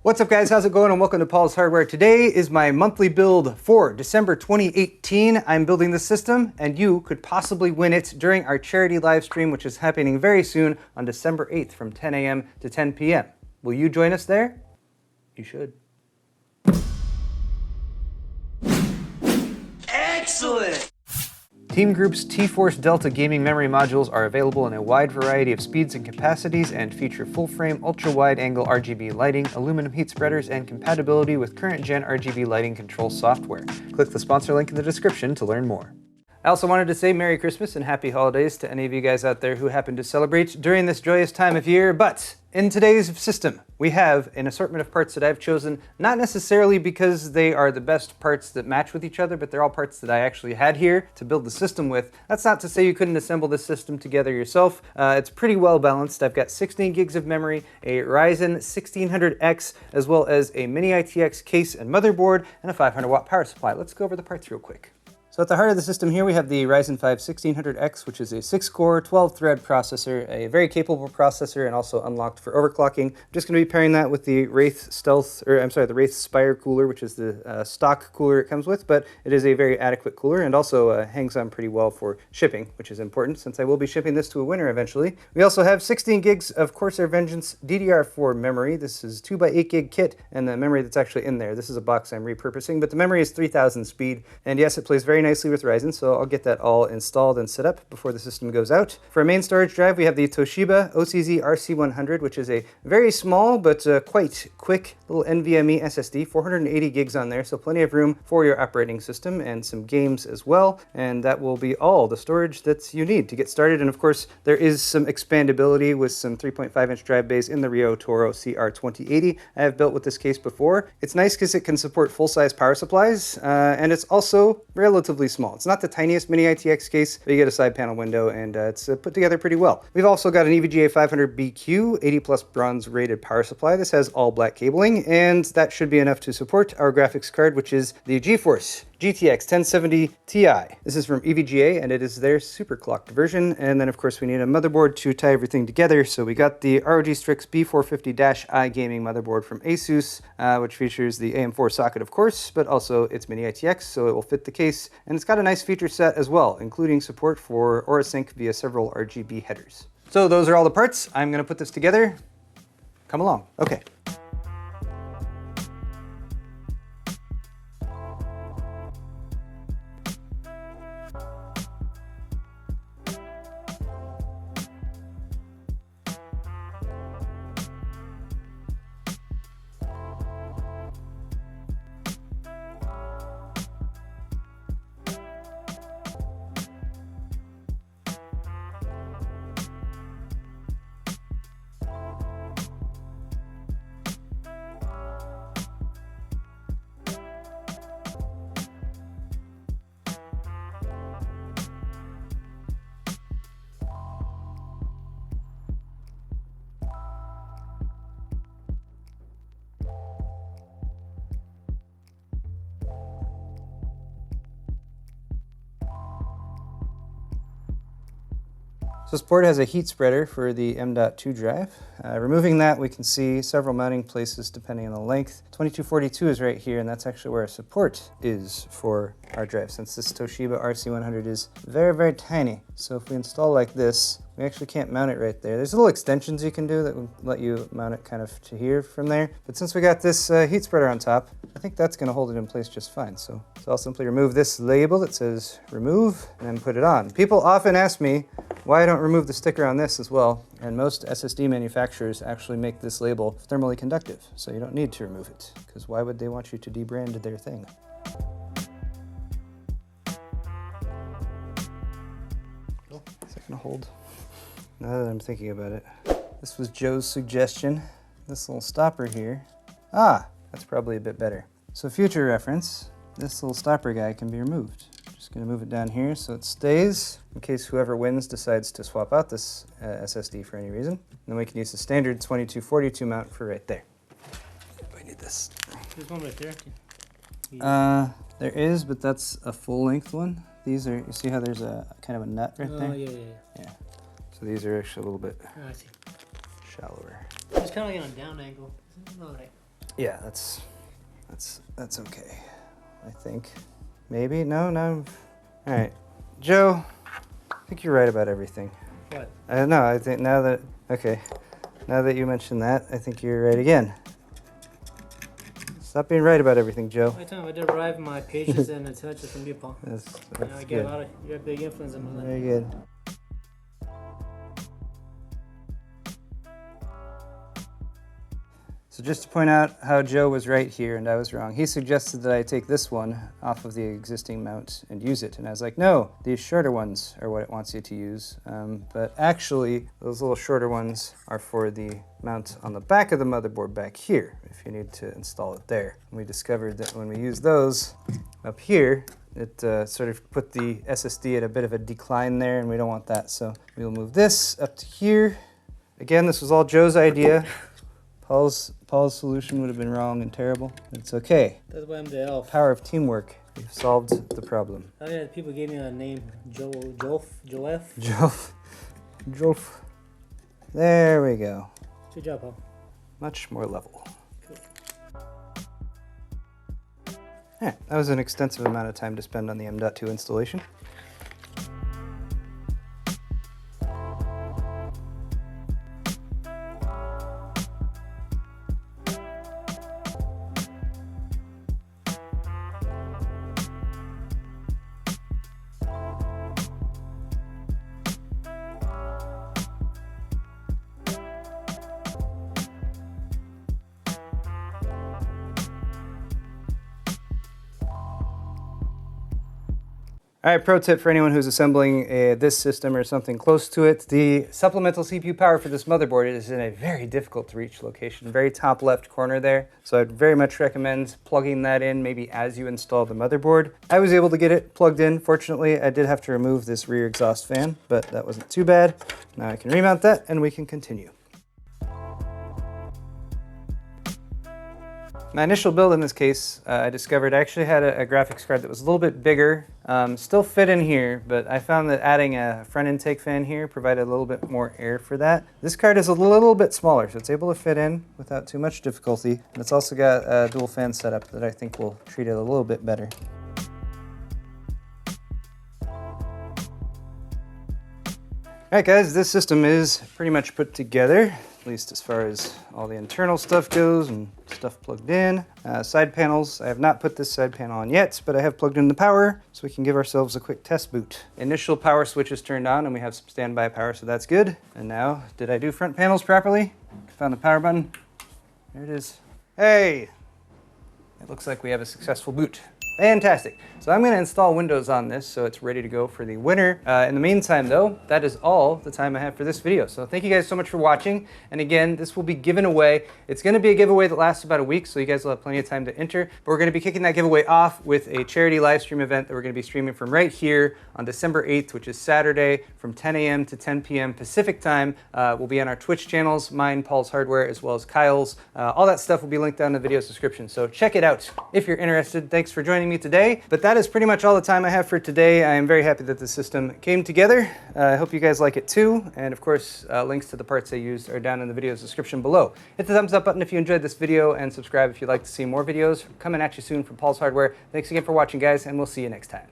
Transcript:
What's up guys, how's it going, and welcome to Paul's Hardware. Today is my monthly build for December 2018. I'm building this system and you could possibly win it during our charity live stream, which is happening very soon on December 8th from 10 a.m. to 10 p.m. Will you join us there? You should. Excellent! Team Group's T-Force Delta gaming memory modules are available in a wide variety of speeds and capacities and feature full-frame, ultra-wide-angle RGB lighting, aluminum heat spreaders, and compatibility with current-gen RGB lighting control software. Click the sponsor link in the description to learn more. I also wanted to say Merry Christmas and Happy Holidays to any of you guys out there who happen to celebrate during this joyous time of year, but in today's system, we have an assortment of parts that I've chosen, not necessarily because they are the best parts that match with each other, but they're all parts that I actually had here to build the system with. That's not to say you couldn't assemble this system together yourself. It's pretty well balanced. I've got 16 gigs of memory, a Ryzen 1600X, as well as a mini ITX case and motherboard, and a 500 watt power supply. Let's go over the parts real quick. So at the heart of the system here, we have the Ryzen 5 1600X, which is a 6-core, 12-thread processor, a very capable processor, and also unlocked for overclocking. I'm just going to be pairing that with the Wraith the Wraith Spire cooler, which is the stock cooler it comes with, but it is a very adequate cooler and also hangs on pretty well for shipping, which is important since I will be shipping this to a winner eventually. We also have 16 gigs of Corsair Vengeance DDR4 memory. This is 2x8 gig kit, and the memory that's actually in there. This is a box I'm repurposing, but the memory is 3000 speed, and yes, it plays very nicely with Ryzen, so I'll get that all installed and set up before the system goes out. For a main storage drive, we have the Toshiba OCZ RC100, which is a very small but quite quick little NVMe SSD, 480 gigs on there, so plenty of room for your operating system and some games as well, and that will be all the storage that you need to get started. And of course, there is some expandability with some 3.5-inch drive bays in the Rio Toro CR2080 I have built with this case before. It's nice because it can support full-size power supplies, and it's also relatively small. It's not the tiniest mini ITX case, but you get a side panel window and it's put together pretty well. We've also got an EVGA 500BQ 80 plus bronze rated power supply. This has all black cabling, and that should be enough to support our graphics card, which is the GeForce GTX 1070 Ti. This is from EVGA and it is their super clocked version. And then of course we need a motherboard to tie everything together. So we got the ROG Strix B450-i gaming motherboard from Asus, which features the AM4 socket of course, but also it's mini ITX, so it will fit the case. And it's got a nice feature set as well, including support for AuraSync via several RGB headers. So those are all the parts. I'm gonna put this together. Come along. Okay. So this board has a heat spreader for the M.2 drive. Removing that, we can see several mounting places depending on the length. 2242 is right here, and that's actually where our support is for our drive, since this Toshiba RC100 is very, very tiny. So if we install like this, we actually can't mount it right there. There's little extensions you can do that will let you mount it kind of to here from there. But since we got this heat spreader on top, I think that's gonna hold it in place just fine. So I'll simply remove this label that says remove and then put it on. People often ask me why I don't remove the sticker on this as well. And most SSD manufacturers actually make this label thermally conductive. So you don't need to remove it, because why would they want you to debrand their thing? Is that gonna hold? Now that I'm thinking about it. This was Joe's suggestion. This little stopper here. Ah, that's probably a bit better. So future reference, this little stopper guy can be removed. Just gonna move it down here so it stays in case whoever wins decides to swap out this SSD for any reason. And then we can use the standard 2242 mount for right there. I need this. There's one right there. There is, but that's a full length one. These are, you see how there's a kind of a nut right there? Yeah. So these are actually a little bit I see. shallower. It's kind of like on a down angle. All right. Yeah, that's okay. I think. Maybe? No. All right. Joe, I think you're right about everything. What? No, I think now that you mention that, I think you're right again. Stop being right about everything, Joe. I derive my patience and intelligence from you, Paul. That's I get a lot of, you're a big influence in my life. Very good. So just to point out how Joe was right here and I was wrong, he suggested that I take this one off of the existing mount and use it. And I was like, no, these shorter ones are what it wants you to use. But actually, those little shorter ones are for the mount on the back of the motherboard back here, if you need to install it there. And we discovered that when we use those up here, it sort of put the SSD at a bit of a decline there, and we don't want that. So we'll move this up to here. Again, this was all Joe's idea. Paul's solution would have been wrong and terrible. It's okay. That's why I'm the elf. Power of teamwork. We've solved the problem. I had people gave me a name, Jolf. There we go. Good job, Paul. Much more level. Cool. Yeah, that was an extensive amount of time to spend on the M.2 installation. All right, pro tip for anyone who's assembling this system or something close to it. The supplemental CPU power for this motherboard is in a very difficult to reach location, very top left corner there. So I'd very much recommend plugging that in maybe as you install the motherboard. I was able to get it plugged in. Fortunately, I did have to remove this rear exhaust fan, but that wasn't too bad. Now I can remount that and we can continue. My initial build in this case, I discovered I actually had a graphics card that was a little bit bigger, still fit in here, but I found that adding a front intake fan here provided a little bit more air for that. This card is a little bit smaller, so it's able to fit in without too much difficulty. And it's also got a dual fan setup that I think will treat it a little bit better. Alright guys, this system is pretty much put together, at least as far as all the internal stuff goes and stuff plugged in. Side panels, I have not put this side panel on yet, but I have plugged in the power so we can give ourselves a quick test boot. Initial power switch is turned on and we have some standby power, so that's good. And now, did I do front panels properly? Found the power button. There it is. Hey! It looks like we have a successful boot. Fantastic. So I'm going to install Windows on this so it's ready to go for the winter. In the meantime though, that is all the time I have for this video. So thank you guys so much for watching. And again, this will be given away. It's going to be a giveaway that lasts about a week, so you guys will have plenty of time to enter. But we're going to be kicking that giveaway off with a charity live stream event that we're going to be streaming from right here on December 8th, which is Saturday from 10 a.m. to 10 p.m. Pacific time. We'll be on our Twitch channels, mine, Paul's Hardware, as well as Kyle's. All that stuff will be linked down in the video's description. So check it out if you're interested. Thanks for joining me today. But that is pretty much all the time I have for today. I am very happy that the system came together. I hope you guys like it too. And of course, links to the parts I used are down in the video's description below. Hit the thumbs up button if you enjoyed this video and subscribe if you'd like to see more videos coming at you soon from Paul's Hardware. Thanks again for watching, guys, and we'll see you next time.